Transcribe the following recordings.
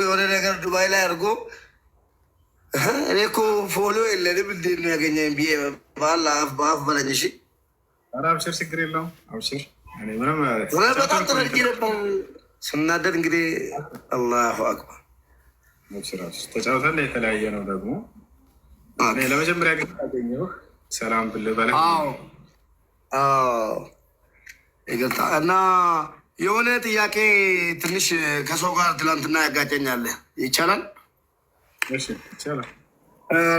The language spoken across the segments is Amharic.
የሆነ ነገር ዱባይ ላይ አድርጎ እኔ እኮ ፎሎ የለንም እንዴት ነው ያገኘኝ ብዬ በአፍ በለኝ። እሺ አብሽር፣ ችግር የለውም አብሽር። በጣም ተረጅ ነበር ስናደድ እንግዲህ አላሁ አክበር ተጫውተን የተለያየ ነው። ደግሞ ለመጀመሪያ ጊዜ ያገኘሁ ሰላም ብልህ በለ ይቅርታ እና የሆነ ጥያቄ ትንሽ ከሰው ጋር ትላንትና ያጋጨኛል። ይቻላል? ይቻላል።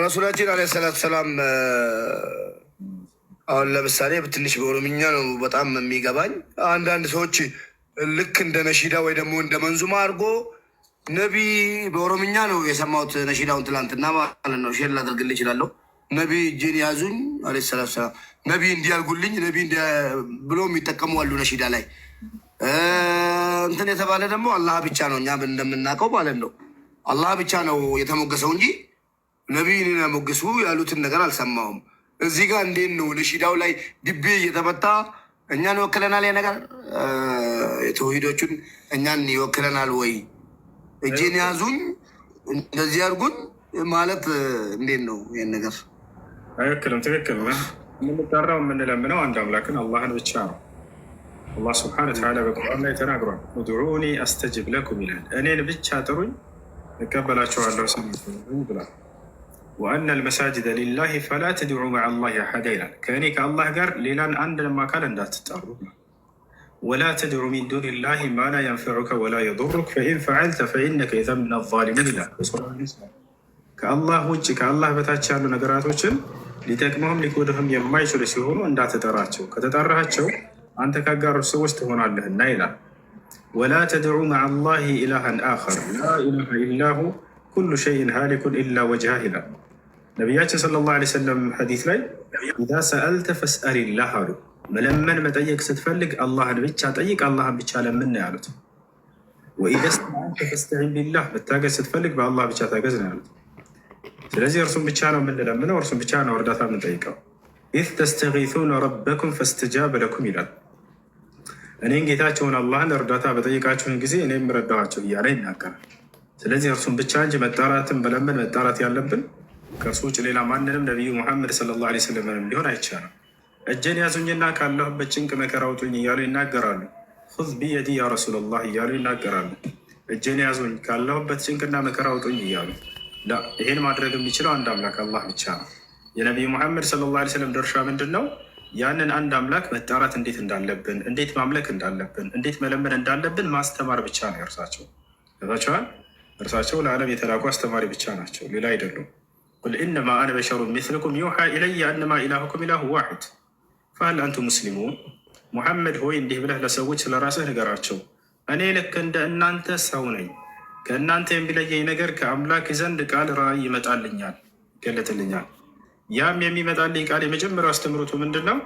ረሱላችን አለ ሰላት ሰላም አሁን ለምሳሌ ትንሽ በኦሮምኛ ነው በጣም የሚገባኝ። አንዳንድ ሰዎች ልክ እንደ ነሺዳ ወይ ደግሞ እንደ መንዙማ አድርጎ ነቢ በኦሮምኛ ነው የሰማሁት ነሺዳውን ትላንትና ማለት ነው። ሼር ላደርግልህ እችላለሁ። ነቢ እጄን ያዙኝ አለ ሰላት ሰላም፣ ነቢ እንዲያርጉልኝ ነቢ ብሎ የሚጠቀሙ አሉ ነሺዳ ላይ። እንትን የተባለ ደግሞ አላህ ብቻ ነው እኛ እንደምናውቀው ማለት ነው። አላህ ብቻ ነው የተሞገሰው እንጂ ነቢይን ሞገሱ ያሉትን ነገር አልሰማውም። እዚህ ጋር እንዴት ነው ነሺዳው ላይ ድቤ እየተመታ እኛን ይወክለናል? ያ ነገር የተውሂዶቹን እኛን ይወክለናል ወይ? እጄን ያዙኝ እንደዚህ ያርጉኝ ማለት እንዴት ነው? ይህን ነገር አይወክልም። ትክክል ነው። የምንጠራው የምንለምነው አንድ አምላክን አላህን ብቻ ነው። አላህ ስብሐነ ወተዓላ በቁርአን ላይ ተናግሯል። ኡድዑኒ አስተጅብ ለኩም ይላል። እኔን ብቻ ጥሩኝ እቀበላችኋለሁ ብሏል። ወአነ አልመሳጅደ ሊላሂ ፈላ ተድዑ መዐ አላሂ አሐዳ ይላል። ከእኔ ከአላህ ጋር ሌላን አንድንም አካል እንዳትጠሩ። ወላ ተድዑ ሚን ዱኒላሂ ማ ላ የንፈዑከ ወላ የዱሩክ ፈኢን ፈዐልተ ፈኢነከ ኢዘን ሚነ ዛሊሚን ይላል። ከአላህ ውጭ ከአላህ በታች ያሉ ነገራቶችን ሊጠቅመህም ሊጎድህም የማይችሉ ሲሆኑ እንዳትጠራቸው፣ ከተጠራቸው አንተ ካጋሮች ሰዎች ትሆናለህና ይላል። ወላ ተድዑ መዐ አላሂ ኢላሃን አኸር ላ ኢላሃ ኢላሁ ኩሉ ሸይን ሃሊኩን ኢላ ወጅሃህ ይላል። ነቢያችን ሰለላሁ ዐለይሂ ወሰለም ሐዲስ ላይ ኢዛ ሰአልተ ፈስአሊላህ አሉ። መለመን መጠየቅ ስትፈልግ አላህን ብቻ ጠይቅ፣ አላህን ብቻ ለምን ነው ያሉት። ወኢዛ ስተዐንተ ፈስተዒን ቢላህ፣ መታገዝ ስትፈልግ በአላህ ብቻ ታገዝ ነው ያሉት። ስለዚህ እርሱን ብቻ ነው የምንለምነው፣ እርሱን ብቻ ነው እርዳታ የምንጠይቀው። ኢዝ ተስተጊሱነ ረበኩም ፈስተጃበ ለኩም ይላል። እኔን ጌታቸውን አላህን እርዳታ በጠይቃችሁን ጊዜ እኔም ረዳኋቸው እያለ ይናገራል። ስለዚህ እርሱን ብቻ እንጂ መጣራትን በለመን መጣራት ያለብን ከእርሱ ውጭ ሌላ ማንንም ነቢዩ ሙሐመድ ሰለላሁ ዐለይሂ ወሰለም ሊሆን አይቻልም። እጄን ያዙኝና ካለሁበት ጭንቅ መከራ አውጡኝ እያሉ ይናገራሉ። ኹዝ ቢየዲ ያ ረሱለላህ እያሉ ይናገራሉ። እጄን ያዙኝ ካለሁበት ጭንቅና መከራ አውጡኝ እያሉ ይሄን ማድረግ የሚችለው አንድ አምላክ አላህ ብቻ ነው። የነቢዩ ሙሐመድ ሰለላሁ ዐለይሂ ወሰለም ድርሻ ምንድን ነው? ያንን አንድ አምላክ መጣራት እንዴት እንዳለብን፣ እንዴት ማምለክ እንዳለብን፣ እንዴት መለመን እንዳለብን ማስተማር ብቻ ነው እርሳቸው። ገባቸዋል። እርሳቸው ለዓለም የተላኩ አስተማሪ ብቻ ናቸው፣ ሌላ አይደሉም። ቁል ኢነማ አነ በሸሩ ሚስልኩም ዩሓ ኢለየ አነማ ኢላሁኩም ኢላሁ ዋሒድ ፈሀል አንቱም ሙስሊሙን። ሙሐመድ ሆይ እንዲህ ብለህ ለሰዎች ስለራስህ ንገራቸው፣ እኔ ልክ እንደ እናንተ ሰው ነኝ። ከእናንተ የሚለየኝ ነገር ከአምላክ ዘንድ ቃል ራእይ ይመጣልኛል፣ ይገለጥልኛል። ያም የሚመጣልኝ ቃል የመጀመሪያው አስተምሮቱ ምንድን ነው?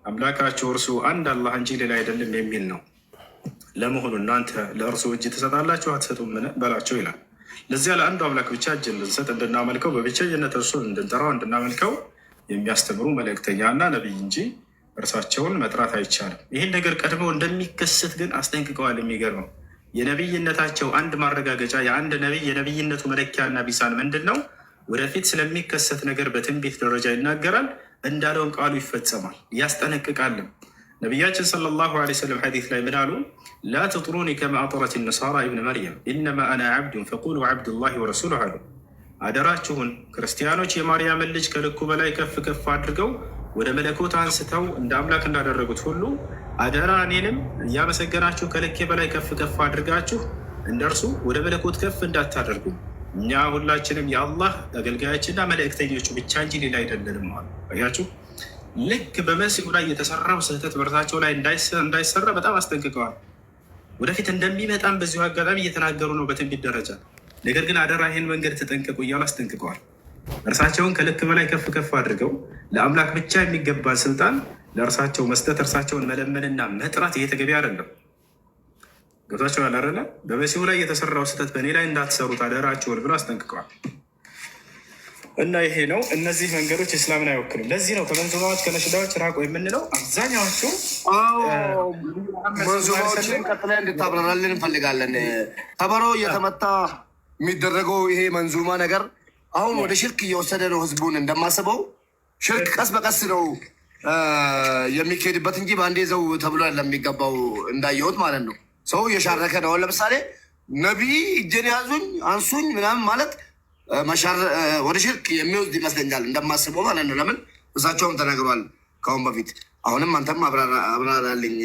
አምላካቸው እርሱ አንድ አላህ እንጂ ሌላ አይደለም የሚል ነው። ለመሆኑ እናንተ ለእርሱ እጅ ትሰጣላችሁ አትሰጡምን በላቸው ይላል። ለዚያ ለአንዱ አምላክ ብቻ እጅ እንድንሰጥ እንድናመልከው፣ በብቸኝነት እርሱን እንድንጠራው እንድናመልከው የሚያስተምሩ መልእክተኛ እና ነቢይ እንጂ እርሳቸውን መጥራት አይቻልም። ይህን ነገር ቀድመው እንደሚከሰት ግን አስጠንቅቀዋል። የሚገርመው የነቢይነታቸው አንድ ማረጋገጫ የአንድ ነቢይ የነቢይነቱ መለኪያና ቢሳን ምንድን ነው? ወደፊት ስለሚከሰት ነገር በትንቢት ደረጃ ይናገራል፣ እንዳለውም ቃሉ ይፈጸማል፣ ያስጠነቅቃልም። ነቢያችን ሰለላሁ ዐለይሂ ወሰለም ሐዲስ ላይ ምን አሉ? ላ ትጥሩኒ ከማ አጥረት ነሳራ ኢብነ መርየም ኢነማ አና ዓብዱን ፈቁሉ ዓብዱላሂ ወረሱሉሁ አሉ። አደራችሁን ክርስቲያኖች የማርያምን ልጅ ከልኩ በላይ ከፍ ከፍ አድርገው ወደ መለኮት አንስተው እንደ አምላክ እንዳደረጉት ሁሉ አደራ እኔንም እያመሰገናችሁ ከልኬ በላይ ከፍ ከፍ አድርጋችሁ እንደ እርሱ ወደ መለኮት ከፍ እንዳታደርጉ፣ እኛ ሁላችንም የአላህ አገልጋዮችና መልእክተኞቹ ብቻ እንጂ ሌላ አይደለንም አሉ። አያችሁ፣ ልክ በመሲሁ ላይ የተሰራው ስህተት በእርሳቸው ላይ እንዳይሰራ በጣም አስጠንቅቀዋል። ወደፊት እንደሚመጣም በዚሁ አጋጣሚ እየተናገሩ ነው በትንቢት ደረጃ። ነገር ግን አደራ ይህን መንገድ ተጠንቀቁ እያሉ አስጠንቅቀዋል። እርሳቸውን ከልክ በላይ ከፍ ከፍ አድርገው ለአምላክ ብቻ የሚገባን ስልጣን ለእርሳቸው መስጠት፣ እርሳቸውን መለመንና መጥራት ይሄ ተገቢ አይደለም። ገብታችኋል አይደለ? በመሲሁ ላይ የተሰራው ስህተት በእኔ ላይ እንዳትሰሩት አደራችሁን ብሎ አስጠንቅቀዋል። እና ይሄ ነው። እነዚህ መንገዶች እስላምን አይወክልም። ለዚህ ነው ከመንዙማዎች ከነሽዳዎች ራቁ የምንለው። አብዛኛዎቹ መንዙማዎችን ቀጥለን እንድታብራራልን እንፈልጋለን። ከበሮ እየተመታ የሚደረገው ይሄ መንዙማ ነገር አሁን ወደ ሽርክ እየወሰደ ነው ህዝቡን። እንደማስበው ሽርክ ቀስ በቀስ ነው የሚካሄድበት እንጂ በአንዴ ዘው ተብሎ ለሚገባው እንዳየሁት ማለት ነው። ሰው እየሻረከ ነው። ለምሳሌ ነቢይ እጄን ያዙኝ አንሱኝ ምናምን ማለት ወደ ሽርክ የሚወስድ ይመስለኛል እንደማስበው ማለት ነው። ለምን እሳቸውም ተናግሯል ከአሁን በፊት። አሁንም አንተም አብራራልኝ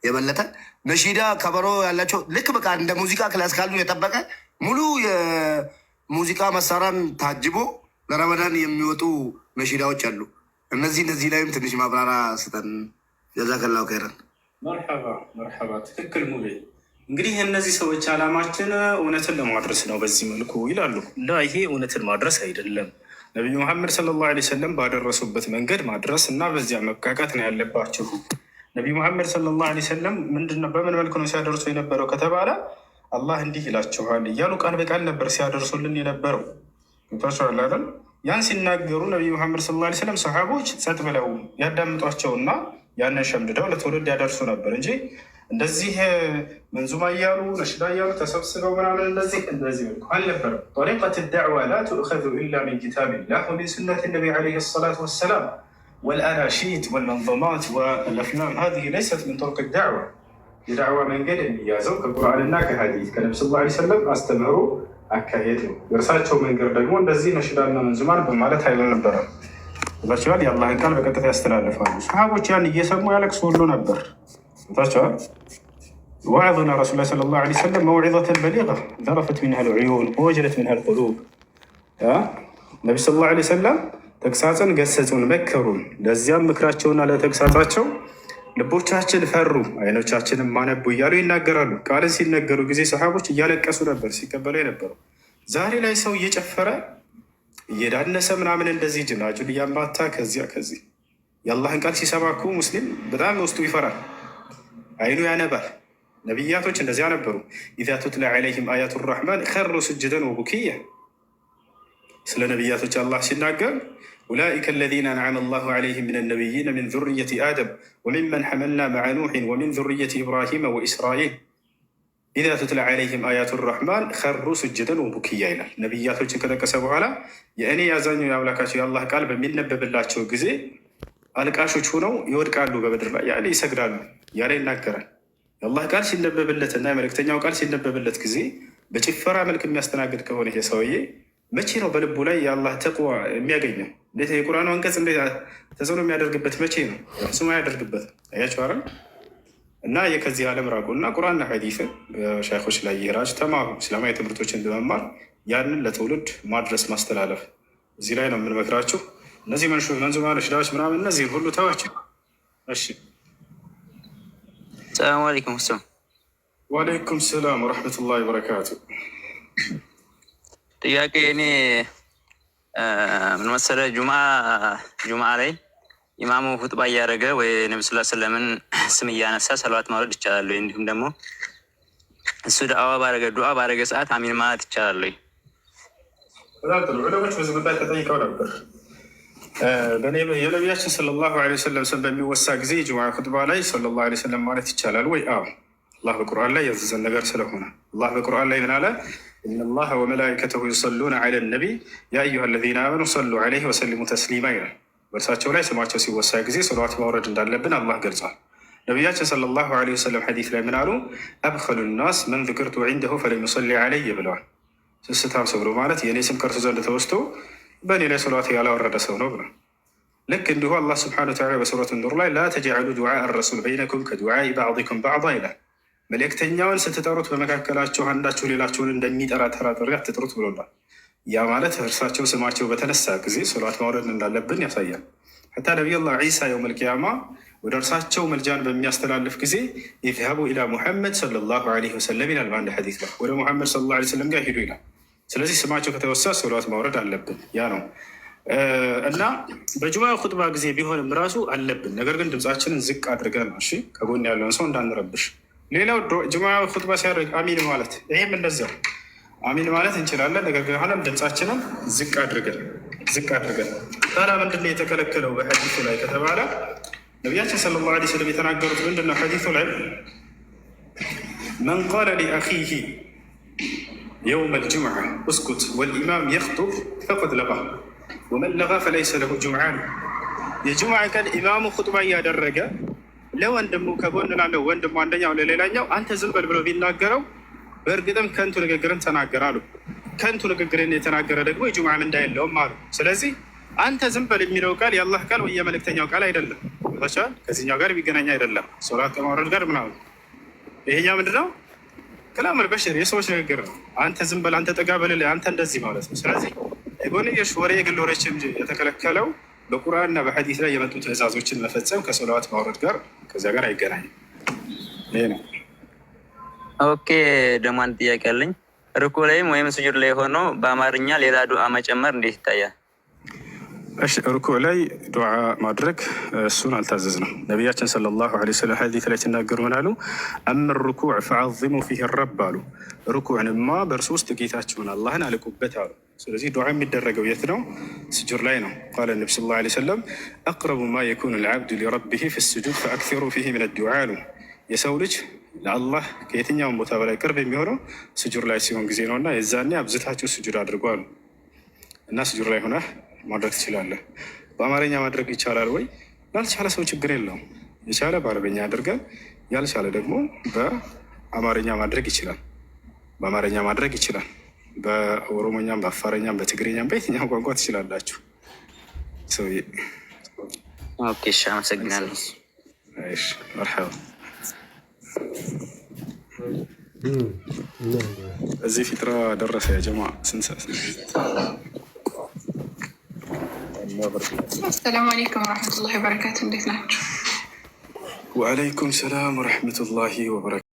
የበለጠ። ነሺዳ ከበሮ ያላቸው ልክ በቃ እንደ ሙዚቃ ክላስ ካሉ የጠበቀ ሙሉ የሙዚቃ መሳሪያን ታጅቦ ለረመዳን የሚወጡ ነሺዳዎች አሉ። እነዚህ ላይም ትንሽ ማብራራ ስጠን። ጀዛከላሁ ኸይረን። መርሐባ ትክክል ሙሌ። እንግዲህ እነዚህ ሰዎች ዓላማችን እውነትን ለማድረስ ነው በዚህ መልኩ ይላሉ። ይሄ እውነትን ማድረስ አይደለም። ነቢዩ መሐመድ ሰለላሁ ዐለይሂ ወሰለም ባደረሱበት መንገድ ማድረስ እና በዚያ መብቃቃት ነው ያለባቸው። ነቢዩ መሐመድ ሰለላሁ ዐለይሂ ወሰለም ምንድነው በምን መልኩ ነው ሲያደርሱ የነበረው ከተባለ አላህ እንዲህ ይላችኋል እያሉ ቃል በቃል ነበር ሲያደርሱልን የነበረው። ታቸዋል አይደል? ያን ሲናገሩ ነቢዩ መሐመድ ሰለላሁ ዐለይሂ ወሰለም ሰሓቦች ጸጥ ብለው ያዳምጧቸውና ያንን ሸምድደው ለትውልድ ያደርሱ ነበር እንጂ እንደዚህ መንዙማ እያሉ ነሽዳ እያሉ ተሰብስበው ምናምን እንደዚህ መልኩ አልነበረም። ጠሪቀት ዳዕዋ ላ ትእኸዙ ኢላ ሚን ኪታቢላህ ወሚን ሱነት ነቢ ዐለይሂ ሰላቱ ወሰላም ወልአናሺድ ወልመንዙማት ወልአፍላም ሀዚህ ለይሰት ምን ጠርቅ ዳዕዋ። የዳዕዋ መንገድ የሚያዘው ከቁርአንና ከሀዲስ ከነቢ ሰለላሁ ዐለይሂ ወሰለም አስተምህሮ አካሄድ ነው። የእርሳቸው መንገድ ደግሞ እንደዚህ ነሽዳና መንዙማን በማለት አይነበረም። ታቸዋል። የአላህን ቃል በቀጥታ ያስተላልፋሉ። ሰሃቦች ያን እየሰሙ ያለቅሱ ሁሉ ነበር። ታቸዋል። ወዐዘና ረሱሉላህ ሰለላሁ ዐለይሂ ወሰለም መውዒዘተን በሊጋ ዘረፈት ሚንሃ ልዑዩን ወወጀለት ሚንሃ ልቁሉብ። ነቢ ሰለላሁ ዐለይሂ ወሰለም ተግሳጽን ገሰጹን፣ መከሩን። ለዚያም ምክራቸውና ለተግሳጻቸው ልቦቻችን ፈሩ፣ አይኖቻችንም ማነቡ እያሉ ይናገራሉ። ቃልን ሲነገሩ ጊዜ ሰሃቦች እያለቀሱ ነበር ሲቀበሉ የነበሩ። ዛሬ ላይ ሰው እየጨፈረ እየዳነሰ ምናምን እንደዚህ ጅናጁን እያማታ ከዚህ የአላህን ቃል ሲሰማ እኮ ሙስሊም በጣም ውስጡ ይፈራል፣ አይኑ ያነባል። ነቢያቶች እንደዚያ ነበሩ። ኢዛ ቱትላ ዐለይሂም አያቱ ራሕማን ኸሩ ስጅደን ወቡኪያ። ስለ ነቢያቶች አላህ ሲናገር ኡላኢከ አለዚነ አንዐመ አላሁ ዐለይሂም ሚነ ነቢይነ ሚን ዙርየቲ አደም ወሚመን ሐመልና መዐ ኑሕን ወሚን ዙርየቲ ኢብራሂመ ወኢስራኤል ኢዛ ቱትላ ዐለይሂም አያቱ ራሕማን ኸሩ ስጅደን ወቡኪያ ይላል። ነቢያቶችን ከጠቀሰ በኋላ የእኔ ያዛኙ የአምላካቸው የአላህ ቃል በሚነበብላቸው ጊዜ አልቃሾች ሆነው ይወድቃሉ በምድር ላይ ያለ ይሰግዳሉ ያለ ይናገራል። የአላህ ቃል ሲነበብለት እና የመልእክተኛው ቃል ሲነበብለት ጊዜ በጭፈራ መልክ የሚያስተናግድ ከሆነ ይሄ ሰውዬ መቼ ነው በልቡ ላይ የአላህ ተቅዋ የሚያገኘው? እንዴት የቁርአኑ አንቀጽ እንዴት ተጽዕኖ የሚያደርግበት መቼ ነው? ስሙ ያደርግበት አያቸው አረ እና የከዚህ ዓለም ራቁ እና ቁርአንና ሐዲስን ሻይኾች ላይ ይራጅ ተማሩ። እስላማዊ ትምህርቶችን በመማር ያንን ለትውልድ ማድረስ ማስተላለፍ። እዚህ ላይ ነው የምንመክራችሁ። እነዚህ መንዙማ ነሽዳዎች ምናምን እነዚህ ሁሉ ተዋቸው። እሺ። ሰላም አለይኩም። ወአለይኩም ሰላም ወረሕመቱላሂ ወበረካቱ። ጥያቄ እኔ ምን መሰለህ፣ ጁምዓ ላይ ኢማሙ ሁጥባ እያደረገ ወይ ነቢ ስ ስለምን ስም እያነሳ ሰለዋት ማውረድ ይቻላል ወይ? እንዲሁም ደግሞ እሱ ዱዓ ባረገ ሰዓት አሚን ማለት ይቻላል ወይ? ዑለሞች ብዙ ጉዳይ ተጠይቀው ነበር። የነቢያችን ሰለላሁ ዐለይሂ ወሰለም ስም በሚወሳ ጊዜ ጁምዓ ሁጥባ ላይ ሰለላሁ ዐለይሂ ወሰለም ማለት ይቻላል ወይ? አዎ፣ አላህ በቁርአን ላይ ያዘዘን ነገር ስለሆነ አላህ በቁርአን ላይ ምን አለ? ኢነላሀ ወመላኢከተሁ ዩሰሉነ ዐለ ነቢይ ያ አዩሃ አለዚነ አመኑ ሰሉ ዐለይሂ ወሰሊሙ ተስሊማ ይላል። በእርሳቸው ላይ ስማቸው ሲወሳ ጊዜ ሰለዋት ማውረድ እንዳለብን አላህ ገልጿል። ነቢያችን ሰለላሁ ዐለይሂ ወሰለም ሐዲስ ላይ ምን አሉ? አብኸሉ ናስ መን ዝክርቱ ዒንደሁ ፈለም ዩሰሊ ዐለይሂ ብለዋል። ስስታም ሰው ብሎ ማለት የእኔ ስም ከእርሱ ዘንድ ተወስቶ በእኔ ላይ ሰለዋት ያላወረደ ሰው ነው ብሏል። ልክ እንዲሁ አላህ ስብሐነሁ ወተዓላ በሱረቱ ኑር ላይ ላ ተጅዐሉ ዱዓ አረሱል በይነኩም ከዱዓኢ ባዕዲኩም ባዕዳ ይላል። መልእክተኛውን ስትጠሩት በመካከላቸው አንዳችሁ ሌላቸውን እንደሚጠራ ተራ ጥሪ አትጥሩት ብሎናል። ያ ማለት እርሳቸው ስማቸው በተነሳ ጊዜ ሰለዋት ማውረድ እንዳለብን ያሳያል። ሐታ ነቢዩላህ ዒሳ የውመል ቂያማ ወደ እርሳቸው መልጃን በሚያስተላልፍ ጊዜ ኢዝሀቡ ኢላ ሙሐመድ ሰለላሁ ዐለይሂ ወሰለም ይላል በአንድ ሐዲስ ላይ፣ ወደ ሙሐመድ ሰለላሁ ዐለይሂ ወሰለም ጋር ሂዱ ይላል። ስለዚህ ስማቸው ከተወሳ ሰለዋት ማውረድ አለብን። ያ ነው እና በጁምዓ ኹጥባ ጊዜ ቢሆንም ራሱ አለብን። ነገር ግን ድምፃችንን ዝቅ አድርገን ነው። እሺ፣ ከጎን ያለውን ሰው እንዳንረብሽ። ሌላው ጁምዓ ኹጥባ ሲያደርግ አሚን ማለት፣ ይሄም እንደዚያው አሚን ማለት እንችላለን። ነገር ግን ሆነም ድምፃችንን ዝቅ አድርገን ታዲያ ምንድን ነው የተከለከለው በሐዲሱ ላይ ከተባለ ነቢያችን ሰለላሁ ዐለይሂ ወሰለም የተናገሩት ምንድን ነው? ሐዲሱ ላይ መን ቃለ ሊአኺሂ የውም አልጅምዓ እስኩት ወልኢማም የኽጡብ ፈቀድ ለጋ ወመን ለጋ ፈለይሰ ለሁ ጅምዓ ነው። የጅምዓ ቀን ኢማሙ ኹጥባ እያደረገ ለወንድሙ ከጎን ላለው ወንድሙ አንደኛው ለሌላኛው አንተ ዝም በል ብሎ ቢናገረው በእርግጥም ከንቱ ንግግርን ተናገረ አሉ። ከንቱ ንግግርን የተናገረ ደግሞ የጅምዓ ምንዳ የለውም አሉ። ስለዚህ አንተ ዝም በል የሚለው ቃል የአላህ ቃል ወይ የመልእክተኛው ቃል አይደለም። ታቻል ከዚህኛው ጋር የሚገናኝ አይደለም። ሶላት ከማውረድ ጋር ምናምን ይሄኛው ምንድነው? ከላመል በሽር የሰዎች ንግግር ነው። አንተ ዝም በል፣ አንተ ጠጋ በል፣ አንተ እንደዚህ ማለት ነው። ስለዚህ የጎንዮሽ ወሬ የግል ወሬዎች እንጂ የተከለከለው በቁርአንና በሐዲስ ላይ የመጡ ትዕዛዞችን መፈጸም ከሶላት ማውረድ ጋር ከዚያ ጋር አይገናኝም። ይሄ ነው። ኦኬ ደግሞ አንድ ጥያቄ አለኝ። ርኩዕ ላይም ወይም ስጁድ ላይ ሆኖ በአማርኛ ሌላ ዱዓ መጨመር እንዴት ይታያል? እሺ ርኩዕ ላይ ዱዓ ማድረግ እሱን አልታዘዝንም። ነቢያችን ሰለላሁ ዐለይሂ ወሰለም ሐዲስ ላይ ሲናገሩ ምን አሉ? አመ ርኩዕ ፈዐዚሙ ፊህ ረብ አሉ። ርኩዕንማ በእርሱ ውስጥ ጌታችሁን አላህን አልቁበት አሉ። ስለዚህ ዱዓ የሚደረገው የት ነው? ስጁድ ላይ ነው። ቃለ ነቢ ሰለላሁ ዐለይሂ ወሰለም አቅረቡ ማ የኩኑ ልዓብዱ ሊረቢህ ፊ ስጁድ ፈአክሲሩ ፊህ ሚነ ዱዓ አሉ። የሰው ልጅ ለአላህ ከየትኛውም ቦታ በላይ ቅርብ የሚሆነው ስጁድ ላይ ሲሆን ጊዜ ነው እና የዛኔ አብዝታችሁ ስጁድ አድርጉ አሉ። እና ስጁድ ላይ ሆነህ ማድረግ ትችላለህ። በአማርኛ ማድረግ ይቻላል ወይ? ላልቻለ ሰው ችግር የለውም። የቻለ በአረበኛ አድርገን፣ ያልቻለ ደግሞ በአማርኛ ማድረግ ይችላል። በአማርኛ ማድረግ ይችላል። በኦሮሞኛም፣ በአፋረኛም፣ በትግርኛም በየትኛው ቋንቋ ትችላላችሁ። ኦኬ እሺ፣ አመሰግናለሁ። መርሐባ። እዚህ ፊጥራ ደረሰ ያ ጀማ። ስንት ሰዓት? አሰላሙ አለይኩም ወረሕመቱላሂ ወበረካቱ። እንዴት ናቸው? ወአለይኩም ሰላም ወረሕመቱላሂ ወበረካቱ።